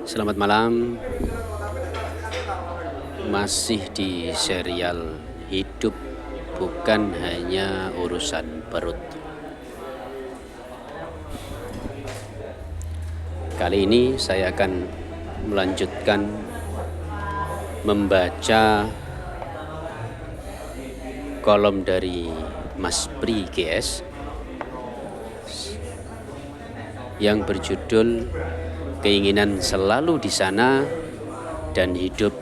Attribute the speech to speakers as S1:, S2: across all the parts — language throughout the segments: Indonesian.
S1: Selamat malam. Masih di serial hidup bukan hanya urusan perut. Kali ini saya akan melanjutkan membaca kolom dari Mas Pri GS yang berjudul Keinginan Selalu di Sana dan Hidup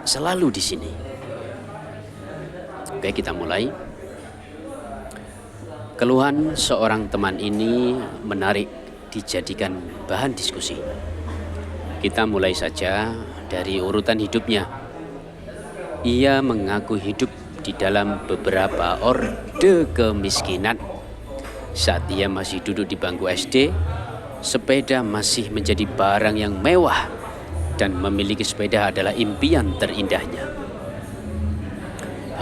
S1: Selalu di Sini. Oke, kita mulai. Keluhan seorang teman ini menarik dijadikan bahan diskusi. Kita mulai saja dari urutan hidupnya. Ia mengaku hidup di dalam beberapa orde kemiskinan. Saat ia masih duduk di bangku SD, sepeda masih menjadi barang yang mewah dan memiliki sepeda adalah impian terindahnya.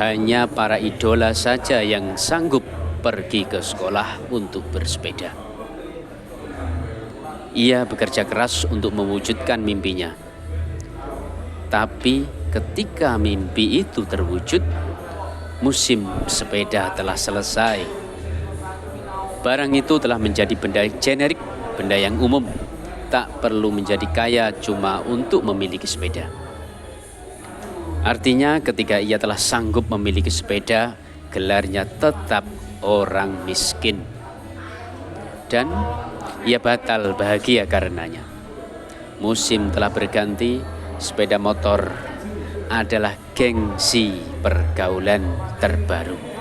S1: Hanya para idola saja yang sanggup pergi ke sekolah untuk bersepeda. Ia bekerja keras untuk mewujudkan mimpinya. Tapi ketika mimpi itu terwujud, musim sepeda telah selesai. Barang itu telah menjadi benda generik, benda yang umum, tak perlu menjadi kaya cuma untuk memiliki sepeda. Artinya ketika ia telah sanggup memiliki sepeda, gelarnya tetap orang miskin. Dan ia batal bahagia karenanya. Musim telah berganti, sepeda motor adalah gengsi pergaulan terbaru.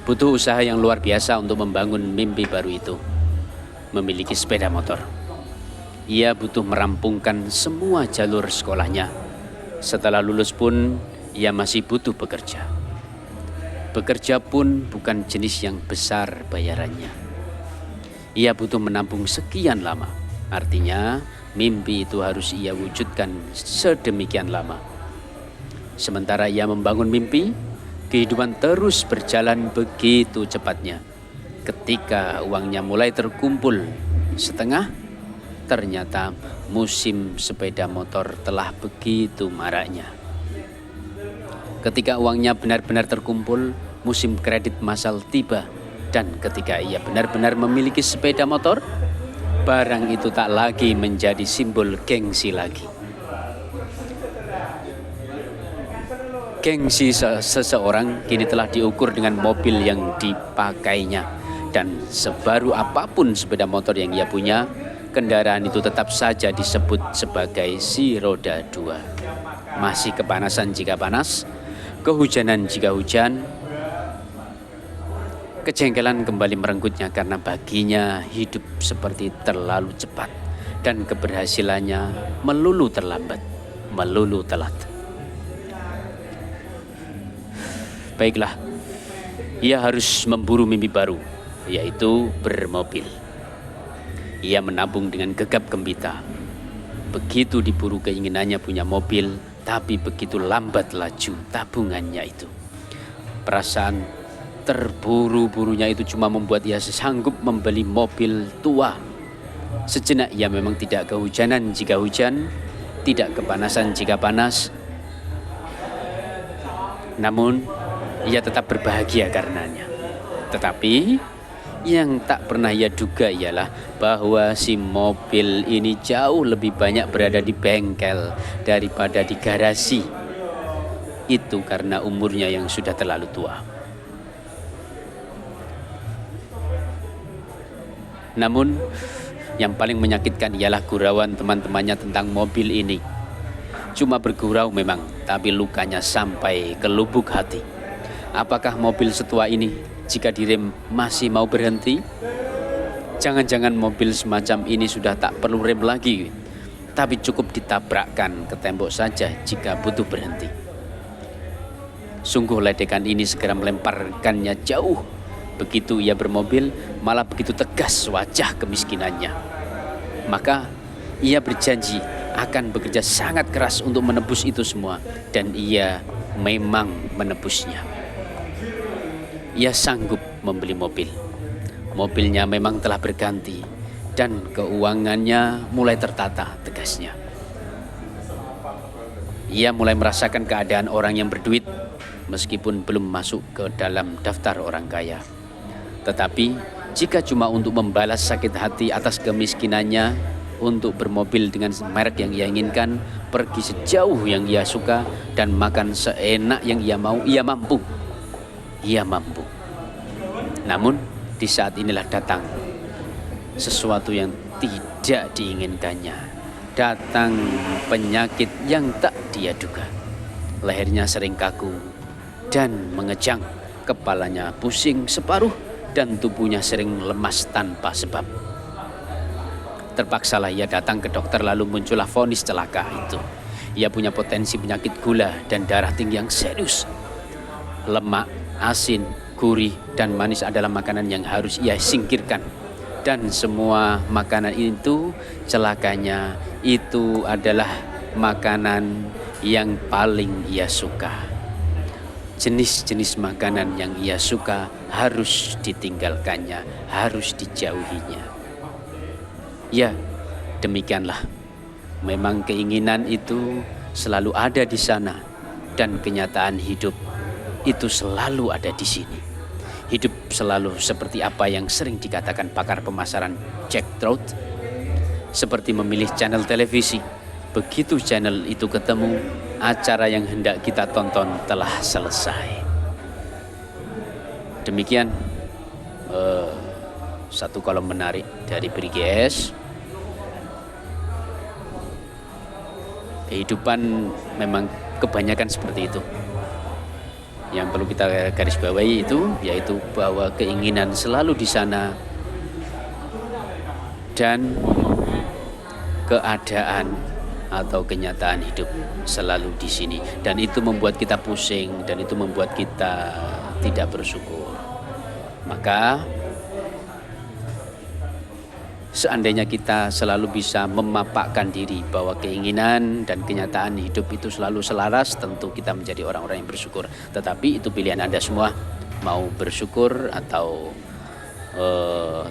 S1: Butuh usaha yang luar biasa untuk membangun mimpi baru itu, memiliki sepeda motor. Ia butuh merampungkan semua jalur sekolahnya. Setelah lulus pun, ia masih butuh bekerja. Bekerja pun bukan jenis yang besar bayarannya. Ia butuh menampung sekian lama. Artinya, mimpi itu harus ia wujudkan sedemikian lama. Sementara ia membangun mimpi, kehidupan terus berjalan begitu cepatnya. Ketika uangnya mulai terkumpul setengah, ternyata musim sepeda motor telah begitu maraknya. Ketika uangnya benar-benar terkumpul, musim kredit massal tiba. Dan ketika ia benar-benar memiliki sepeda motor, barang itu tak lagi menjadi simbol gengsi lagi. Gengsi seseorang kini telah diukur dengan mobil yang dipakainya. Dan sebaru apapun sepeda motor yang ia punya, kendaraan itu tetap saja disebut sebagai si roda dua. Masih kepanasan jika panas, kehujanan jika hujan. Kejengkelan kembali merenggutnya karena baginya hidup seperti terlalu cepat dan keberhasilannya melulu terlambat, melulu telat. Baiklah, ia harus memburu mimpi baru, yaitu bermobil. Ia menabung dengan gegap gempita. Begitu diburu keinginannya punya mobil, tapi begitu lambat laju tabungannya itu. Perasaan terburu-burunya itu cuma membuat ia sanggup membeli mobil tua. Sejenak ia memang tidak kehujanan jika hujan, tidak kepanasan jika panas. Namun, ia tetap berbahagia karenanya. Tetapi yang tak pernah ia duga ialah bahwa si mobil ini jauh lebih banyak berada di bengkel daripada di garasi. Itu karena umurnya yang sudah terlalu tua. Namun yang paling menyakitkan ialah gurauan teman-temannya tentang mobil ini. Cuma bergurau memang, tapi lukanya sampai ke lubuk hati. Apakah mobil setua ini jika direm masih mau berhenti? Jangan-jangan mobil semacam ini sudah tak perlu rem lagi, tapi cukup ditabrakkan ke tembok saja jika butuh berhenti. Sungguh ledekan ini segera melemparkannya jauh. Begitu ia bermobil, malah begitu tegas wajah kemiskinannya. Maka ia berjanji akan bekerja sangat keras untuk menebus itu semua, dan ia memang menebusnya. Ia sanggup membeli mobil. Mobilnya memang telah berganti dan keuangannya mulai tertata, tegasnya. Ia mulai merasakan keadaan orang yang berduit meskipun belum masuk ke dalam daftar orang kaya. Tetapi jika cuma untuk membalas sakit hati atas kemiskinannya, untuk bermobil dengan merek yang ia inginkan, pergi sejauh yang ia suka, dan makan seenak yang ia mau, ia mampu. Ia mampu. Namun di saat inilah datang sesuatu yang tidak diinginkannya. Datang penyakit yang tak dia duga. Lehernya sering kaku dan mengejang, kepalanya pusing separuh, dan tubuhnya sering lemas tanpa sebab. Terpaksalah ia datang ke dokter, lalu muncullah vonis celaka itu. Ia punya potensi penyakit gula dan darah tinggi yang serius. Lemak, asin, gurih, dan manis adalah makanan yang harus ia singkirkan. Dan semua makanan itu, celakanya, itu adalah makanan yang paling ia suka. Jenis-jenis makanan yang ia suka harus ditinggalkannya, harus dijauhinya. Ya, demikianlah. Memang keinginan itu selalu ada di sana, dan kenyataan hidup itu selalu ada di sini. Hidup selalu seperti apa yang sering dikatakan pakar pemasaran Jack Trout, seperti memilih channel televisi. Begitu channel itu ketemu, acara yang hendak kita tonton telah selesai. Demikian satu kolom menarik dari BRIGS. Kehidupan memang kebanyakan seperti itu. Yang perlu kita garis bawahi itu, yaitu bahwa keinginan selalu di sana dan keadaan atau kenyataan hidup selalu di sini, dan itu membuat kita pusing, dan itu membuat kita tidak bersyukur. Maka seandainya kita selalu bisa memapakkan diri bahwa keinginan dan kenyataan hidup itu selalu selaras, tentu kita menjadi orang-orang yang bersyukur. Tetapi itu pilihan Anda semua, mau bersyukur atau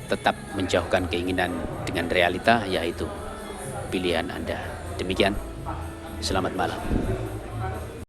S1: tetap menjauhkan keinginan dengan realita, yaitu pilihan Anda. Demikian, selamat malam.